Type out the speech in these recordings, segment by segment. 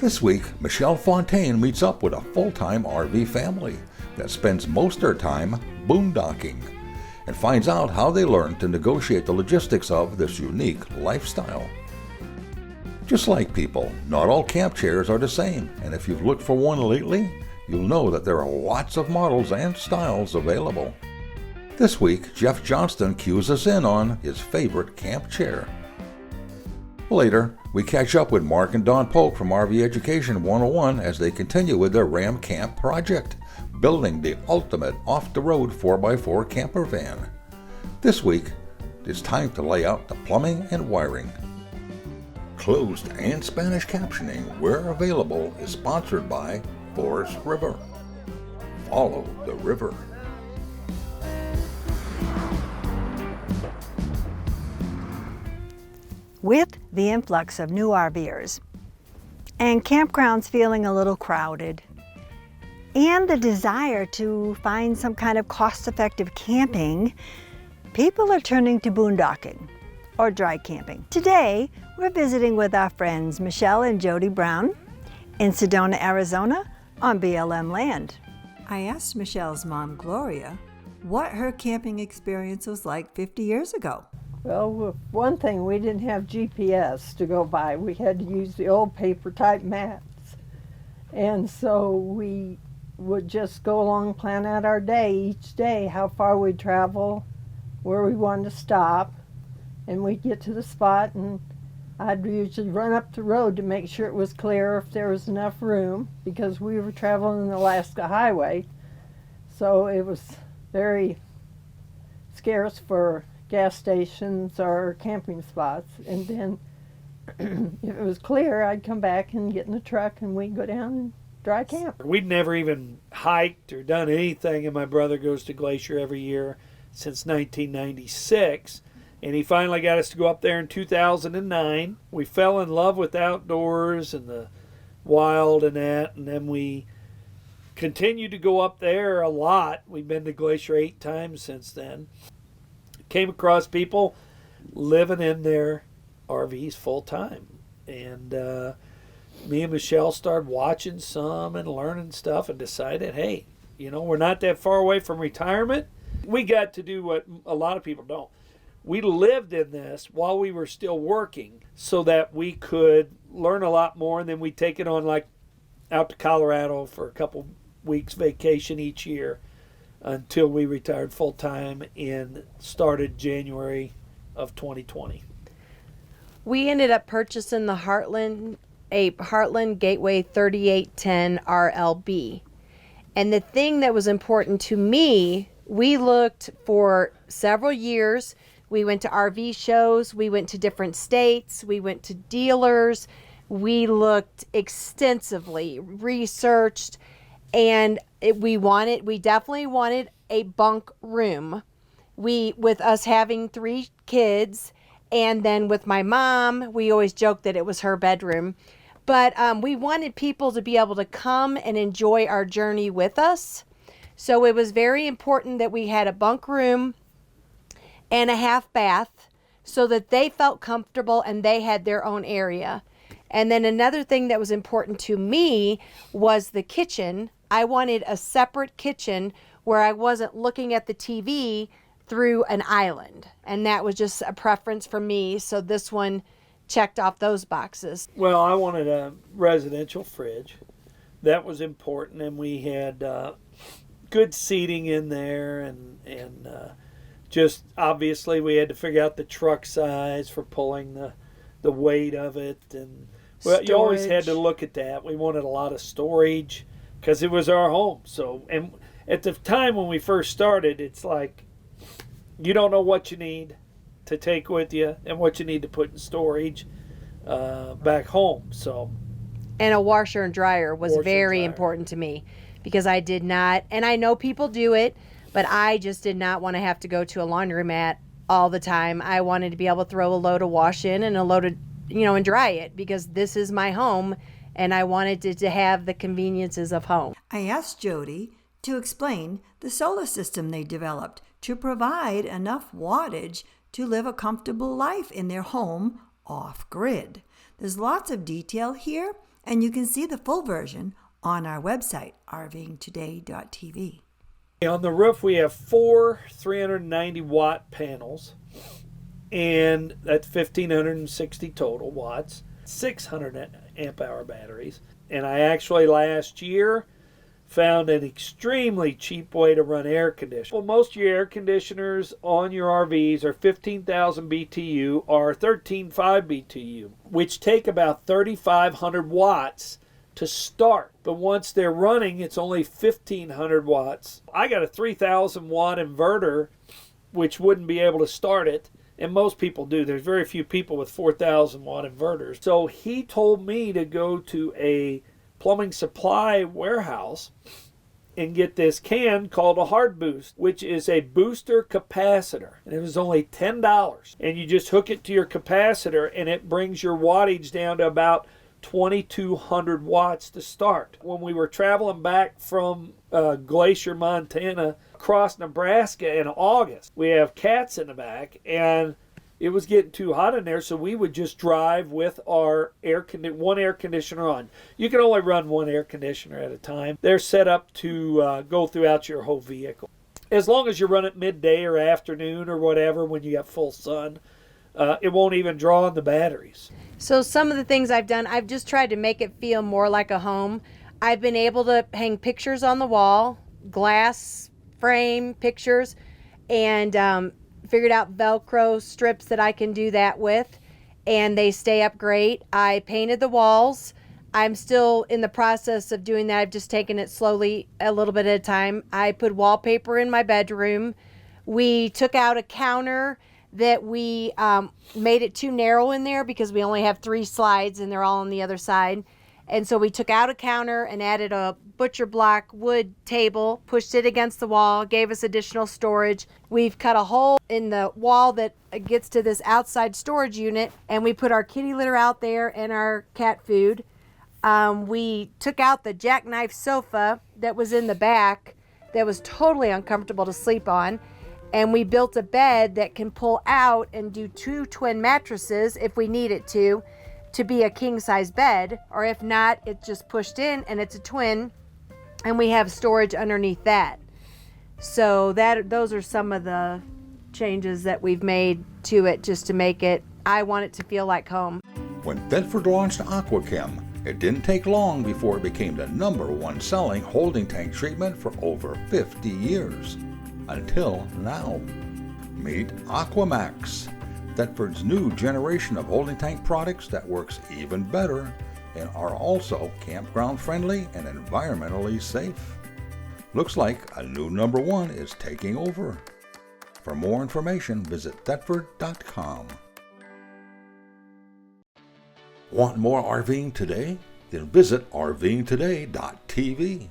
This week, Michelle Fontaine meets up with a full-time RV family that spends most of their time boondocking and finds out how they learn to negotiate the logistics of this unique lifestyle. Just like people, not all camp chairs are the same, and if you've looked for one lately, you'll know that there are lots of models and styles available. This week, Jeff Johnston cues us in on his favorite camp chair. Later, we catch up with Mark and Dawn Polk from RV Education 101 as they continue with their Ram Camp project, building the ultimate off-the-road 4x4 camper van. This week, it's time to lay out the plumbing and wiring. Closed and Spanish captioning, where available, is sponsored by Forest River. Follow the river. With the influx of new RVers and campgrounds feeling a little crowded, and the desire to find some kind of cost-effective camping, people are turning to boondocking or dry camping. Today, we're visiting with our friends Michelle and Jody Brown in Sedona, Arizona on BLM land. I asked Michelle's mom, Gloria, what her camping experience was like 50 years ago. Well, one thing, we didn't have GPS to go by. We had to use the old paper type maps. And so we would just go along, plan out our day, each day, how far we'd travel, where we wanted to stop. And we'd get to the spot, and I'd usually run up the road to make sure it was clear if there was enough room, because we were traveling the Alaska Highway. So it was very scarce for gas stations or camping spots. And then if it was clear, I'd come back and get in the truck and we'd go down and dry camp. We'd never even hiked or done anything, and my brother goes to Glacier every year since 1996, and he finally got us to go up there in 2009. We fell in love with outdoors and the wild and that, and then we continued to go up there a lot. We've been to Glacier 8 times since then. Came across people living in their RVs full time, and me and Michelle started watching some and learning stuff and decided, hey, we're not that far away from retirement. We got to do what a lot of people don't. We lived in this while we were still working so that we could learn a lot more, and then we'd take it on, like out to Colorado for a couple weeks vacation each year, until we retired full-time and started January of 2020. We ended up purchasing a Heartland Gateway 3810 RLB. And the thing that was important to me, we looked for several years. We went to RV shows, we went to different states, we went to dealers, we looked extensively, researched, and we definitely wanted a bunk room. With us having 3 kids, and then with my mom, we always joked that it was her bedroom. But we wanted people to be able to come and enjoy our journey with us. So it was very important that we had a bunk room and a half bath so that they felt comfortable and they had their own area. And then another thing that was important to me was the kitchen. I wanted a separate kitchen where I wasn't looking at the TV through an island. And that was just a preference for me. So this one checked off those boxes. Well, I wanted a residential fridge. That was important. And we had good seating in there. And just obviously we had to figure out the truck size for pulling the weight of it. And well, you always had to look at that. We wanted a lot of storage, because it was our home. So, and at the time when we first started, it's like you don't know what you need to take with you and what you need to put in storage back home. So, and a washer and dryer was very important to me, because I did not, and I know people do it, but I just did not want to have to go to a laundromat all the time. I wanted to be able to throw a load of wash in and a load of, and dry it, because this is my home. And I wanted to have the conveniences of home. I asked Jody to explain the solar system they developed to provide enough wattage to live a comfortable life in their home off-grid. There's lots of detail here, And you can see the full version on our website, rvingtoday.tv. On the roof, we have 4 390-watt panels, and that's 1,560 total watts, 600 amp-hour batteries. And I actually last year found an extremely cheap way to run air conditioning. Well, most of your air conditioners on your RVs are 15,000 BTU or 13.5 BTU, which take about 3,500 watts to start. But once they're running, it's only 1,500 watts. I got a 3,000 watt inverter, which wouldn't be able to start it. And most people do. There's very few people with 4,000 watt inverters. So he told me to go to a plumbing supply warehouse and get this can called a hard boost, which is a booster capacitor. And it was only $10. And you just hook it to your capacitor and it brings your wattage down to about 2,200 watts to start. When we were traveling back from Glacier, Montana, across Nebraska in August, we have cats in the back, and it was getting too hot in there, so we would just drive with our one air conditioner on. You can only run one air conditioner at a time. They're set up to go throughout your whole vehicle. As long as you run it midday or afternoon or whatever when you got full sun, it won't even draw on the batteries. So some of the things I've done, I've just tried to make it feel more like a home. I've been able to hang pictures on the wall, glass frame pictures, and figured out Velcro strips that I can do that with, and they stay up great. I painted the walls. I'm still in the process of doing that. I've just taken it slowly, a little bit at a time. I put wallpaper in my bedroom. We took out a counter that we made it too narrow in there because we only have 3 slides and they're all on the other side. And so we took out a counter and added a butcher block wood table, pushed it against the wall, gave us additional storage. We've cut a hole in the wall that gets to this outside storage unit, and we put our kitty litter out there and our cat food. We took out the jackknife sofa that was in the back that was totally uncomfortable to sleep on. And we built a bed that can pull out and do 2 twin mattresses if we need it to be a king-size bed. Or if not, it's just pushed in and it's a twin. And we have storage underneath that. So those are some of the changes that we've made to it just to make it, I want it to feel like home. When Thetford launched AquaChem, it didn't take long before it became the #1 selling holding tank treatment for over 50 years. Until now. Meet Aquamax, Thetford's new generation of holding tank products that works even better and are also campground friendly and environmentally safe. Looks like a new #1 is taking over. For more information, visit thetford.com. Want more RVing today? Then visit rvingtoday.tv.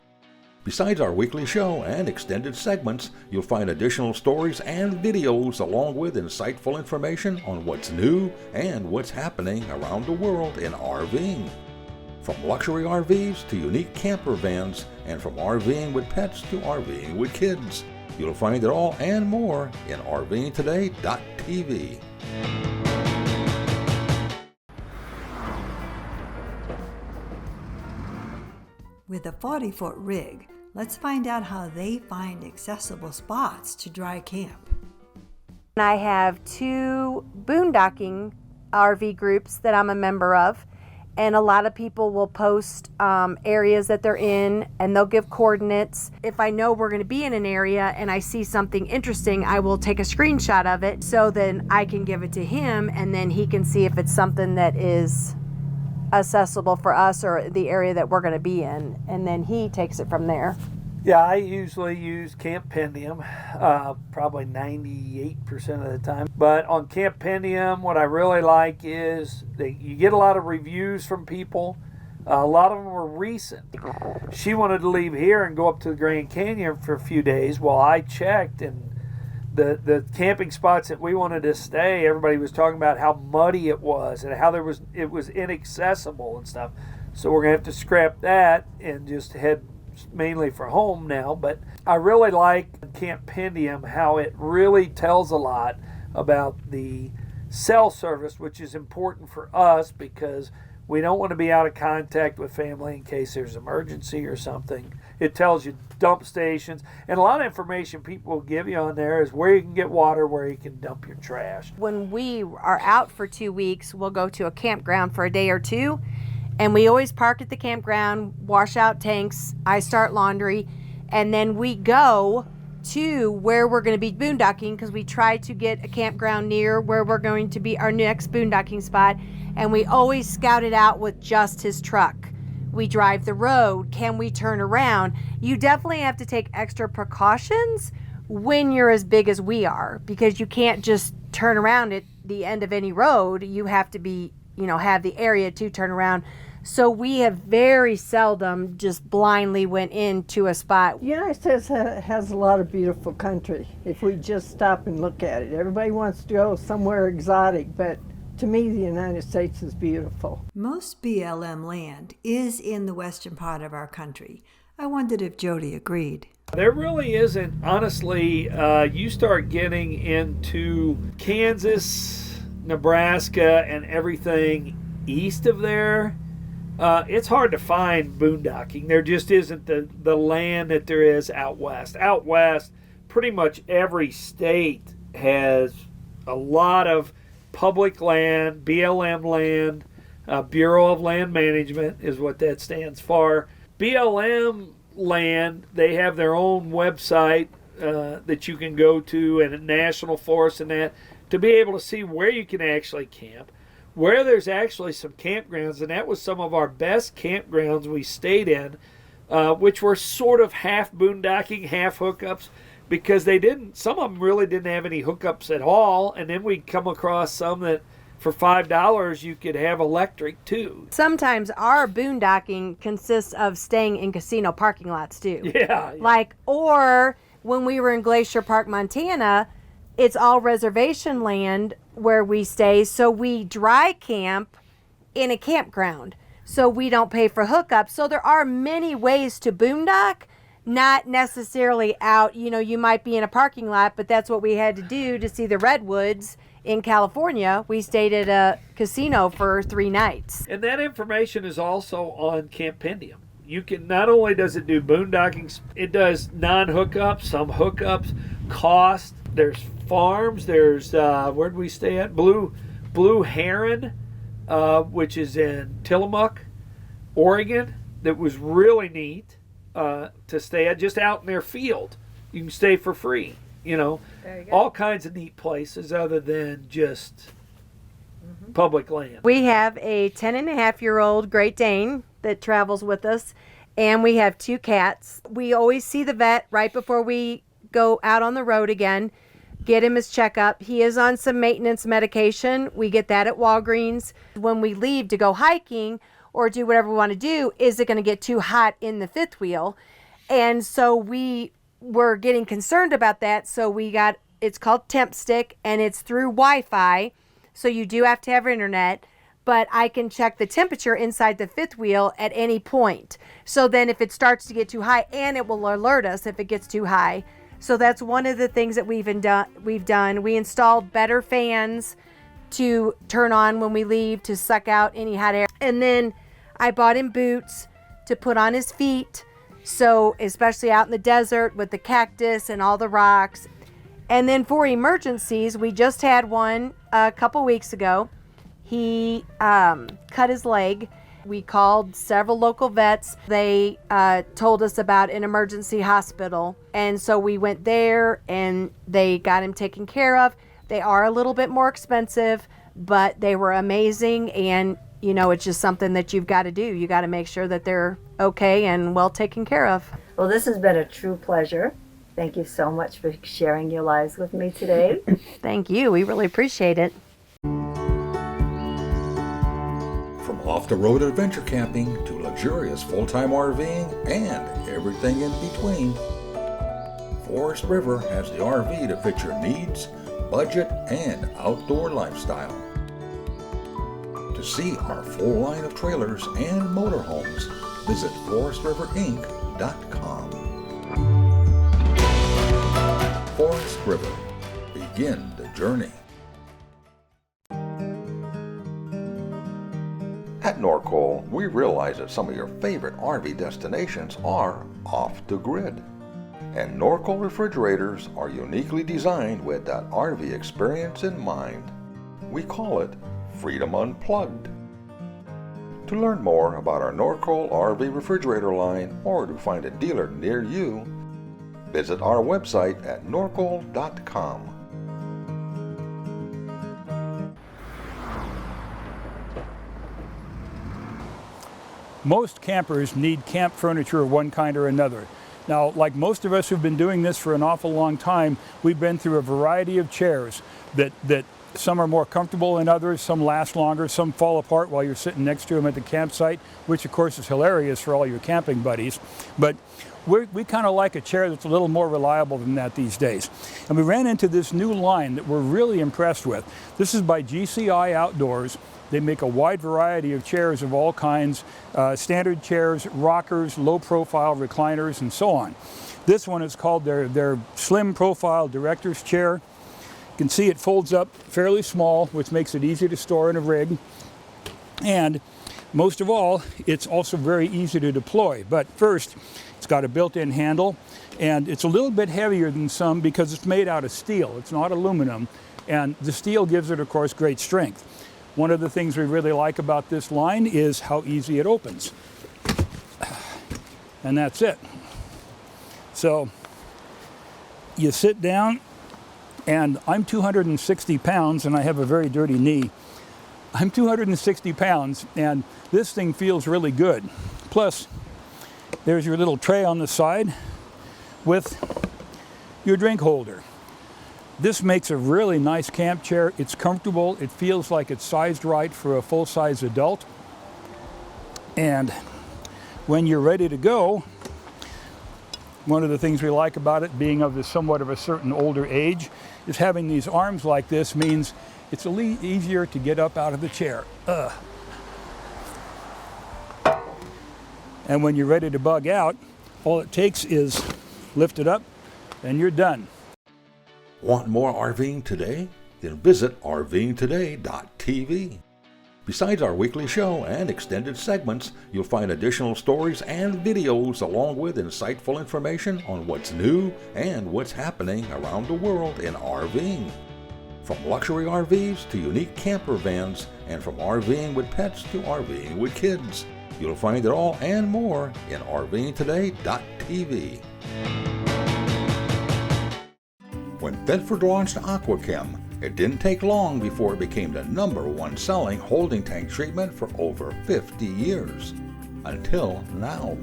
Besides our weekly show and extended segments, you'll find additional stories and videos along with insightful information on what's new and what's happening around the world in RVing. From luxury RVs to unique camper vans, and from RVing with pets to RVing with kids. You'll find it all and more in rvingtoday.tv. With a 40-foot rig, let's find out how they find accessible spots to dry camp. I have 2 boondocking RV groups that I'm a member of, and a lot of people will post areas that they're in, and they'll give coordinates. If I know we're going to be in an area and I see something interesting, I will take a screenshot of it so then I can give it to him, and then he can see if it's something that is accessible for us or the area that we're going to be in, and then he takes it from there. Yeah, I usually use Campendium, probably 98% of the time. But on Campendium, what I really like is that you get a lot of reviews from people. A lot of them were recent. She wanted to leave here and go up to the Grand Canyon for a few days. Well, I checked, and the camping spots that we wanted to stay, everybody was talking about how muddy it was and how it was inaccessible and stuff. So we're going to have to scrap that and just head mainly for home now. But I really like Campendium, how it really tells a lot about the cell service, which is important for us because We don't want to be out of contact with family in case there's an emergency or something. It tells you dump stations. And a lot of information people will give you on there is where you can get water, where you can dump your trash. When we are out for 2 weeks, we'll go to a campground for a day or two. And we always park at the campground, wash out tanks, I start laundry, and then we go to where we're going to be boondocking, because we try to get a campground near where we're going to be our next boondocking spot. And we always scout it out with just his truck. We drive the road. Can we turn around? You definitely have to take extra precautions when you're as big as we are, because you can't just turn around at the end of any road. You have to be, have the area to turn around. So we have very seldom just blindly went into a spot. The United States has a lot of beautiful country if we just stop and look at it. Everybody wants to go somewhere exotic, but to me, the United States is beautiful. Most BLM land is in the western part of our country. I wondered if Jody agreed. There really isn't. Honestly, you start getting into Kansas, Nebraska, and everything east of there, it's hard to find boondocking. There just isn't the land that there is out west. Out west, pretty much every state has a lot of public land, BLM land, Bureau of Land Management is what that stands for. BLM land, they have their own website that you can go to, and a national forest and that, to be able to see where you can actually camp, where there's actually some campgrounds, and that was some of our best campgrounds we stayed in, which were sort of half boondocking, half hookups, because some of them really didn't have any hookups at all, and then we'd come across some that for $5 you could have electric too. Sometimes our boondocking consists of staying in casino parking lots too. Yeah. Or when we were in Glacier Park, Montana, it's all reservation land where we stay, so we dry camp in a campground, so we don't pay for hookups. So there are many ways to boondock, not necessarily out, you might be in a parking lot, but that's what we had to do to see the redwoods in California. We stayed at a casino for 3 nights. And that information is also on Campendium. You can, not only does it do boondocking, it does non-hookups, some hookups, cost. There's farms. There's, where'd we stay at? Blue Heron, which is in Tillamook, Oregon. That was really neat to stay at, just out in their field. You can stay for free, all kinds of neat places other than just public land. We have a 10-and-a-half-year-old Great Dane that travels with us, and we have 2 cats. We always see the vet right before we go out on the road again, get him his checkup. He is on some maintenance medication. We get that at Walgreens. When we leave to go hiking or do whatever we want to do, is it going to get too hot in the fifth wheel? And so we were getting concerned about that. So it's called Temp Stick, and it's through Wi-Fi. So you do have to have internet, but I can check the temperature inside the fifth wheel at any point. So then if it starts to get too high, and it will alert us if it gets too high. So that's one of the things that we've done. We installed better fans to turn on when we leave to suck out any hot air. And then I bought him boots to put on his feet. So especially out in the desert with the cactus and all the rocks. And then for emergencies, we just had one a couple weeks ago. He cut his leg. We called several local vets. They told us about an emergency hospital. And so we went there and they got him taken care of. They are a little bit more expensive, but they were amazing. And, it's just something that you've got to do. You got to make sure that they're okay and well taken care of. Well, this has been a true pleasure. Thank you so much for sharing your lives with me today. Thank you. We really appreciate it. From off-the-road adventure camping to luxurious full-time RVing and everything in between, Forest River has the RV to fit your needs, budget, and outdoor lifestyle. To see our full line of trailers and motorhomes, visit forestriverinc.com. Forest River. Begin the journey. At Norco Norcoal, we realize that some of your favorite RV destinations are off the grid. And Norcoal refrigerators are uniquely designed with that RV experience in mind. We call it Freedom Unplugged. To learn more about our Norcoal RV refrigerator line or to find a dealer near you, visit our website at norcoal.com. Most campers need camp furniture of one kind or another. Now, like most of us who've been doing this for an awful long time, we've been through a variety of chairs that some are more comfortable than others, some last longer, some fall apart while you're sitting next to them at the campsite, which of course is hilarious for all your camping buddies. But we kind of like a chair that's a little more reliable than that these days. And we ran into this new line that we're really impressed with. This is by GCI Outdoors. They make a wide variety of chairs of all kinds, standard chairs, rockers, low profile recliners, and so on. This one is called their slim profile director's chair. You can see it folds up fairly small, which makes it easy to store in a rig. And most of all, it's also very easy to deploy. But first, it's got a built-in handle, and it's a little bit heavier than some because it's made out of steel. It's not aluminum, and the steel gives it, of course, great strength. One of the things we really like about this line is how easy it opens. And that's it. So you sit down, and I'm 260 pounds, and I have a very dirty knee. I'm 260 pounds, and this thing feels really good. Plus, there's your little tray on the side with your drink holder. This makes a really nice camp chair. It's comfortable. It feels like it's sized right for a full-size adult. And when you're ready to go, one of the things we like about it, being of somewhat of a certain older age, is having these arms like this means it's a little easier to get up out of the chair. And when you're ready to bug out, all it takes is lift it up and you're done. Want more RVing today? Then visit rvingtoday.tv. Besides our weekly show and extended segments, you'll find additional stories and videos along with insightful information on what's new and what's happening around the world in RVing. From luxury RVs to unique camper vans, and from RVing with pets to RVing with kids. You'll find it all and more in rvingtoday.tv. When Thetford launched AquaChem, it didn't take long before it became the #1 selling holding tank treatment for over 50 years. Until now.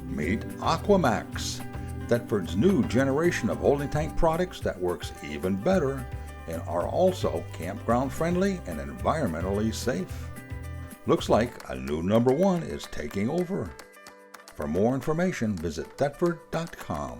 Meet AquaMax, Thetford's new generation of holding tank products that works even better and are also campground friendly and environmentally safe. Looks like a new #1 is taking over. For more information, visit thetford.com.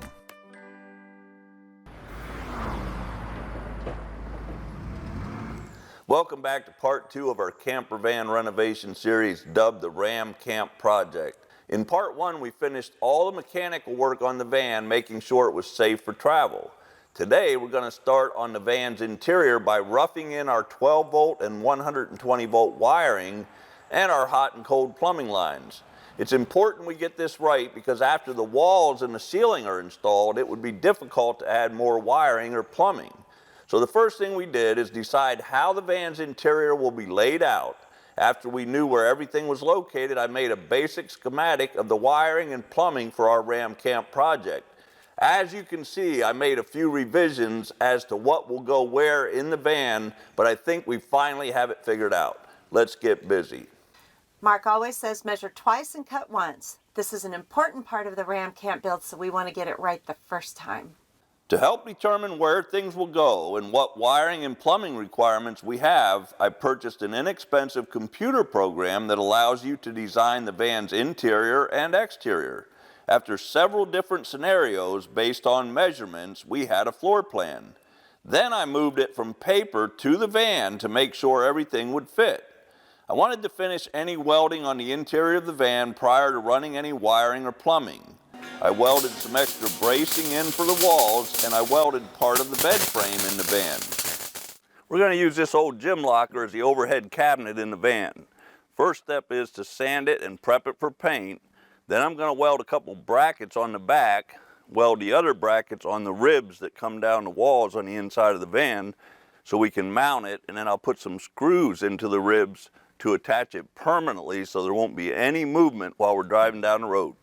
Welcome back to part 2 of our camper van renovation series dubbed the Ram Camp Project. In part 1, we finished all the mechanical work on the van, making sure it was safe for travel. Today, we're going to start on the van's interior by roughing in our 12 volt and 120 volt wiring and our hot and cold plumbing lines. It's important we get this right because after the walls and the ceiling are installed, it would be difficult to add more wiring or plumbing. So the first thing we did is decide how the van's interior will be laid out. After we knew where everything was located, I made a basic schematic of the wiring and plumbing for our Ram Camp project. As you can see, I made a few revisions as to what will go where in the van, but I think we finally have it figured out. Let's get busy. Mark always says measure twice and cut once. This is an important part of the Ram Camp build, so we want to get it right the first time. To help determine where things will go and what wiring and plumbing requirements we have, I purchased an inexpensive computer program that allows you to design the van's interior and exterior. After several different scenarios based on measurements, we had a floor plan. Then I moved it from paper to the van to make sure everything would fit. I wanted to finish any welding on the interior of the van prior to running any wiring or plumbing. I welded some extra bracing in for the walls, and I welded part of the bed frame in the van. We're going to use this old gym locker as the overhead cabinet in the van. First step is to sand it and prep it for paint. Then I'm going to weld a couple brackets on the back, weld the other brackets on the ribs that come down the walls on the inside of the van so we can mount it, and then I'll put some screws into the ribs to attach it permanently so there won't be any movement while we're driving down the road.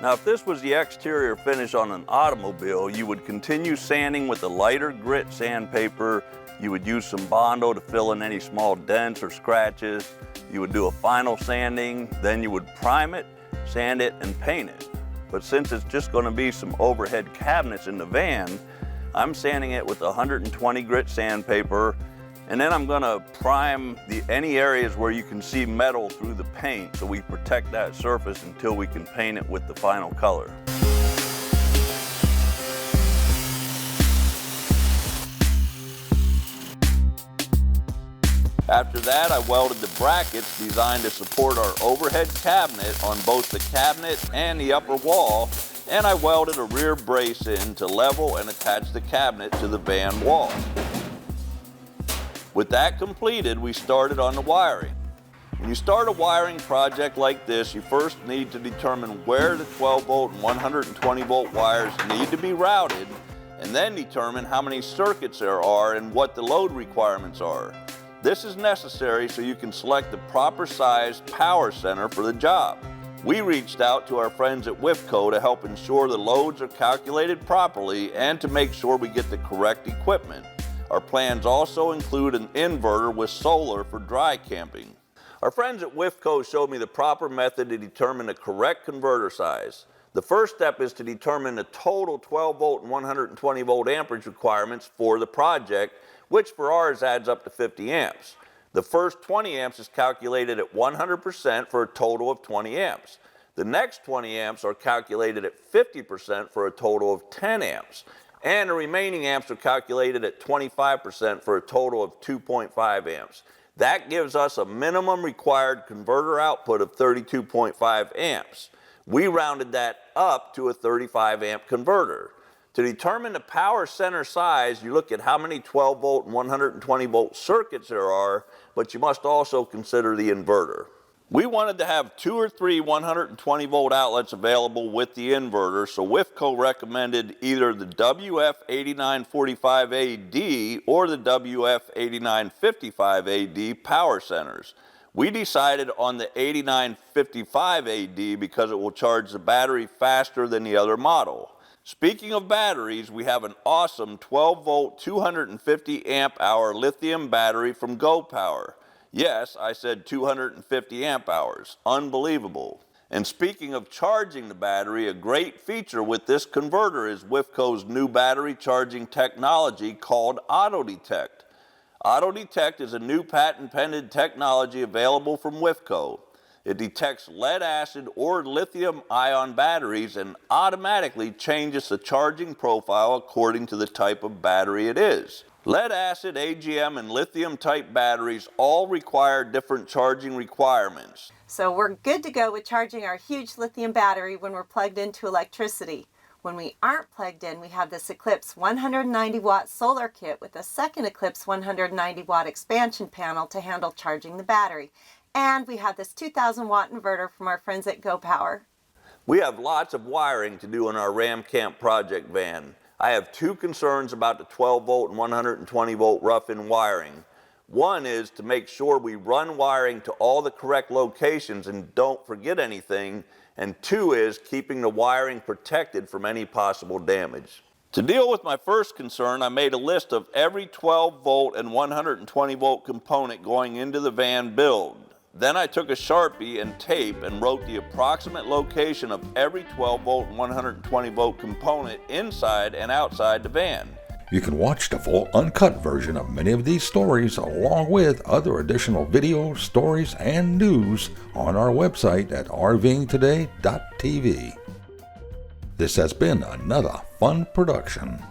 Now, if this was the exterior finish on an automobile, you would continue sanding with a lighter grit sandpaper. You would use some Bondo to fill in any small dents or scratches. You would do a final sanding, then you would prime it, sand it, and paint it. But since it's just going to be some overhead cabinets in the van, I'm sanding it with 120 grit sandpaper, and then I'm going to prime any areas where you can see metal through the paint so we protect that surface until we can paint it with the final color. After that, I welded the brackets designed to support our overhead cabinet on both the cabinet and the upper wall, and I welded a rear brace in to level and attach the cabinet to the van wall. With that completed, we started on the wiring. When you start a wiring project like this, you first need to determine where the 12 volt and 120 volt wires need to be routed, and then determine how many circuits there are and what the load requirements are. This is necessary so you can select the proper size power center for the job. We reached out to our friends at WIFCO to help ensure the loads are calculated properly and to make sure we get the correct equipment. Our plans also include an inverter with solar for dry camping. Our friends at WIFCO showed me the proper method to determine the correct converter size. The first step is to determine the total 12 volt and 120 volt amperage requirements for the project, which for ours adds up to 50 amps. The first 20 amps is calculated at 100% for a total of 20 amps. The next 20 amps are calculated at 50% for a total of 10 amps. And the remaining amps are calculated at 25% for a total of 2.5 amps. That gives us a minimum required converter output of 32.5 amps. We rounded that up to a 35 amp converter. To determine the power center size, you look at how many 12 volt and 120 volt circuits there are, but you must also consider the inverter. We wanted to have 2 or 3 120 volt outlets available with the inverter, so WIFCO recommended either the WF8945AD or the WF8955AD power centers. We decided on the 8955AD because it will charge the battery faster than the other model. Speaking of batteries, we have an awesome 12 volt 250 amp hour lithium battery from GoPower. Yes, I said 250 amp hours. Unbelievable. And speaking of charging the battery, a great feature with this converter is WIFCO's new battery charging technology called AutoDetect. AutoDetect is a new patent-pending technology available from WIFCO. It detects lead acid or lithium-ion batteries and automatically changes the charging profile according to the type of battery it is. Lead acid, AGM, and lithium-type batteries all require different charging requirements. So we're good to go with charging our huge lithium battery when we're plugged into electricity. When we aren't plugged in, we have this Eclipse 190 watt solar kit with a second Eclipse 190 watt expansion panel to handle charging the battery. And we have this 2,000 watt inverter from our friends at GoPower. We have lots of wiring to do in our Ram Camp project van. I have 2 concerns about the 12 volt and 120 volt rough-in wiring. One is to make sure we run wiring to all the correct locations and don't forget anything. And 2 is keeping the wiring protected from any possible damage. To deal with my first concern, I made a list of every 12 volt and 120 volt component going into the van build. Then I took a Sharpie and tape and wrote the approximate location of every 12 volt and 120 volt component inside and outside the van. You can watch the full uncut version of many of these stories along with other additional videos, stories, and news on our website at rvingtoday.tv. This has been another fun production.